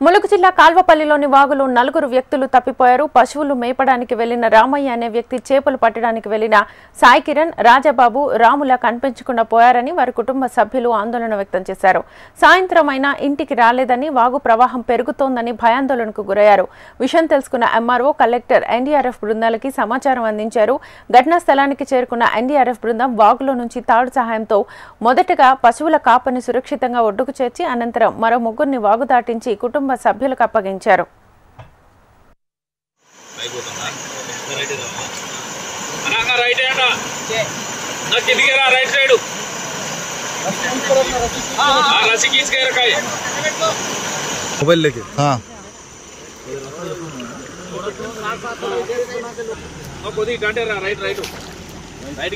ములుగు జిల్లా కాల్వపల్లిలోని వాగులో నలుగురు వ్యక్తులు తప్పిపోయారు. పశువులు మేపడానికి వెళ్లిన రామయ్య అనే వ్యక్తి చేపలు పట్టడానికి వెళ్లిన సాయి కిరణ్, రాజబాబు, రాముల కనిపించకుండా పోయారని వారి కుటుంబ సభ్యులు ఆందోళన వ్యక్తం చేశారు. సాయంత్రం అయినా ఇంటికి రాలేదని, వాగు ప్రవాహం పెరుగుతోందని భయాందోళనకు గురయ్యారు. విషయం తెలుసుకున్న ఎంఆర్ఓ, కలెక్టర్ ఎన్డీఆర్ఎఫ్ బృందాలకి సమాచారం అందించారు. ఘటనా స్థలానికి చేరుకున్న ఎన్డీఆర్ఎఫ్ బృందం వాగులో నుంచి తాడు సహాయంతో మొదటగా పశువుల కాపని సురక్షితంగా ఒడ్డుకు చేర్చి అనంతరం మరో ముగ్గురిని వాగు దాటించి కుటుంబ సభ్యులకు అప్పగించారు. రైట్